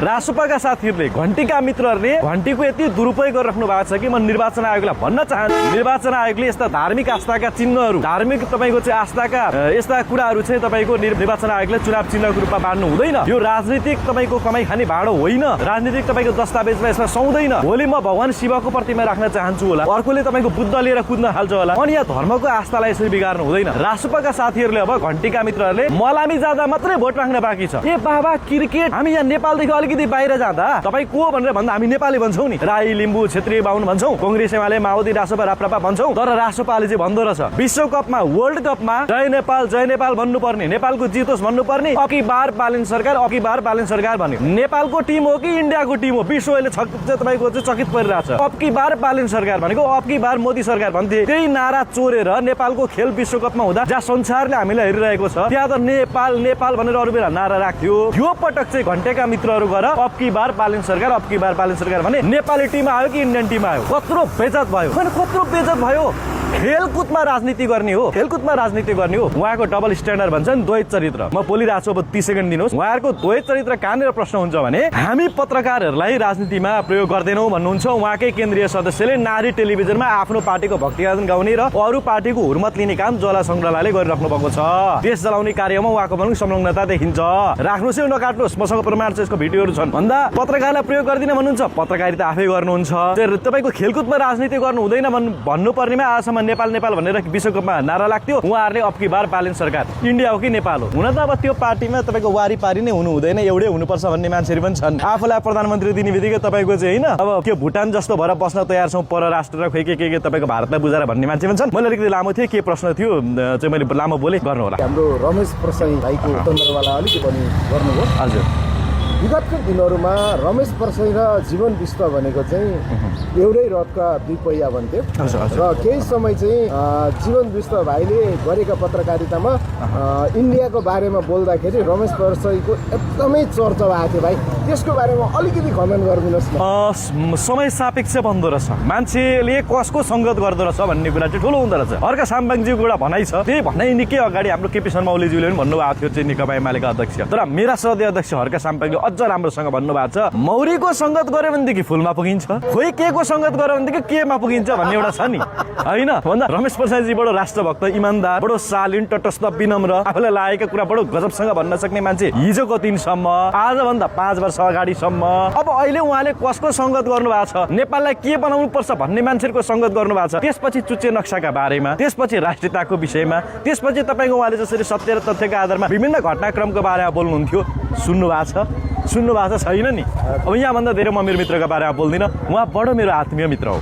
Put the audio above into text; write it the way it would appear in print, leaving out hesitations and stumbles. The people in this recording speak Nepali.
रासोपाका साथीहरूले घण्टीका मित्रहरूले घण्टीको यति दुरुपयोग गरिराख्नु भएको छ कि म निर्वाचन आयोगलाई भन्न चाहन्छु, निर्वाचन आयोगले यस्ता धार्मिक आस्थाका चिन्हहरू, धार्मिक तपाईको चाहिँ आस्थाका यस्ता कुराहरू चाहिँ तपाईको निर्वाचन आयोगले चुनाव चिन्हको रूपमा बाँड्नु हुँदैन। यो राजनीतिक तपाईको कमाई खाने भाँडो होइन, राजनीतिक तपाईको दस्तावेजमा यसमा सुहाउँदैन। भोलि म भगवान शिवको प्रतिमा राख्न चाहन्छु होला, अर्कोले तपाईको बुद्ध लिएर कुद्न थाल्छ होला, अनि यहाँ धर्मको आस्थालाई यसरी बिगार्नु हुँदैन। रासोपाका साथीहरूले अब घण्टीका मित्रहरूले मलामी जाँदा मात्रै भोट राख्न बाँकी छ। ए बाबा क्रिकेट हामी यहाँ नेपालदेखि अलिकति बाहिर जाँदा तपाईँ को भनेर भन्दा हामी नेपाली भन्छौँ नि, राई लिम्बू क्षेत्रीय बाहुन भन्छौँ, कांग्रेस एमाले माओवादी रासोपा राप्रपा भन्छौँ। तर रासोपाले चाहिँ भन्दो रहेछ विश्वकपमा वर्ल्ड कपमा जय नेपाल भन्नुपर्ने, नेपालको जितोस् भन्नुपर्ने, अबकी बार बालन सरकार, अबकी बार बालन सरकार भन्यो। नेपालको टिम हो कि इन्डियाको टिम हो, विश्वले तपाईँको चाहिँ चकित परिरहेछ। अबकी बार बालन सरकार भनेको अबकी बार मोदी सरकार भन्थे। त्यही नारा चोरेर नेपालको खेल विश्वकपमा हुँदा जहाँ संसारले हामीलाई हेरिरहेको छ त्यहाँ त नेपाल नेपाल भनेर अरू बेला नारा राख्थ्यो। यो पटक चाहिँ घण्टेका मित्रहरू गएर अबकी बार बालन सरकार, अबकी बार बालन सरकार भने नेपाली टिम आयो कि इन्डियन टिम आयो? कत्रो बेइज्जत भयो, कत्रो बेइज्जत भयो। खेलकुदमा राजनीति गर्ने हो, खेलकुदमा राजनीति गर्ने हो। उहाँको डबल स्ट्यान्डर्ड भन्छ नि, द्वैत चरित्र। म बोलिरहेको छु, अब 30 सेकेन्ड दिनुहोस्। उहाँहरूको द्वैत चरित्र कहाँनिर प्रश्न हुन्छ भने हामी पत्रकारहरूलाई राजनीतिमा प्रयोग गर्दैनौँ भन्नुहुन्छ उहाँकै केन्द्रीय सदस्यले। नारी टेलिभिजनमा आफ्नो पार्टीको भक्तिगान गाउने र अरू पार्टीको हुर्मत लिने काम ज्वाला सङ्ग्रहालयले गरिराख्नु भएको छ। देश जलाउने कार्यमा उहाँको पनि संलग्नता देखिन्छ। राख्नुहोस् है नकाट्नुहोस्, मसँग प्रमाण छ, यसको भिडियोहरू छन् भन्दा पत्रकारलाई प्रयोग गर्दिन भन्नुहुन्छ, पत्रकारिता आफै गर्नुहुन्छ। तपाईँको खेलकुदमा राजनीति गर्नु हुँदैन भन्नुपर्नेमा आजसम्म नेपाल नेपाल भनेर विश्वकपमा नारा लाग्थ्यो। उहाँहरूले अबकी बार बालन सरकार इन्डिया हो कि नेपाल हो? हुन त अब त्यो पार्टीमा तपाईँको वारिपारी नै हुनु हुँदैन, एउटै हुनुपर्छ भन्ने मान्छेहरू पनि छन्। आफूलाई प्रधानमन्त्री दिने बित्तिकै तपाईँको चाहिँ होइन अब के भुटान जस्तो भएर बस्न तयार छौँ परराष्ट्र र खोइ के तपाईँको भारतलाई बुझाएर भन्ने मान्छे पनि छन्। मैले अलिकति लामो थिएँ, के प्रश्न थियो चाहिँ मैले लामो बोले गर्नु होला। हाम्रो रमेश प्रसाई भाइको सन्दर्भलाई अलिकति पनि गर्नुभयो। हजुर, विगतका दिनहरूमा रमेश प्रसाई र जीवन विष्ट भनेको चाहिँ एउटै रथका दुई पहिया भन्थ्यो र केही समय चाहिँ जीवन विष्ट भाइले गरेका पत्रकारितामा इन्डियाको बारेमा बोल्दाखेरि रमेश प्रसाईको एकदमै चर्चा भएको थियो। भाइ त्यसको बारेमा अलिकति कमेन्ट गरिदिनुहोस् न। समय सापेक्ष भन्दो रहेछ, मान्छेले कसको सङ्गत गर्दो रहेछ भन्ने कुरा चाहिँ ठुलो हुँदो रहेछ। अर्का साम्बाङजीको एउटा भनाइ छ, त्यही भनाइ निकै अगाडि हाम्रो केपी शर्मा ओलीज्यूले पनि भन्नुभएको थियो चाहिँ नेकपा एमालेका अध्यक्ष। तर मेरा श्रद्धेय अध्यक्ष हर्का साम्बाङले अझ राम्रोसँग भन्नुभएको छ, मौरीको सङ्गत गर्यो भनेदेखि फुलमा पुगिन्छ, खोइ के को सङ्गत गर्यो भनेदेखि केमा पुगिन्छ भन्ने एउटा छ नि, होइन? भन्दा रमेश प्रसादजी बडो राष्ट्रभक्त, इमान्दार, बडो शालीन, तटस्थ, विनम्र, आफूलाई लागेको कुरा बडो गजबसँग भन्न सक्ने मान्छे हिजोको दिनसम्म, आजभन्दा 5 वर्ष अगाडिसम्म। अब अहिले उहाँले कसको सङ्गत गर्नुभएको छ, नेपाललाई के बनाउनु पर्छ भन्ने मान्छेहरूको सङ्गत गर्नुभएको छ। त्यसपछि चुच्चे नक्साका बारेमा, त्यसपछि राष्ट्रियताको विषयमा, त्यसपछि तपाईँको उहाँले जसरी सत्य र तथ्यका आधारमा विभिन्न घटनाक्रमको बारेमा बोल्नुहुन्थ्यो, सुन्नु भएको छ छैन नि? अब यहाँभन्दा धेरै म मेरो मित्रको बारेमा बोल्दिनँ, उहाँ बडो मेरो आत्मीय मित्र हो।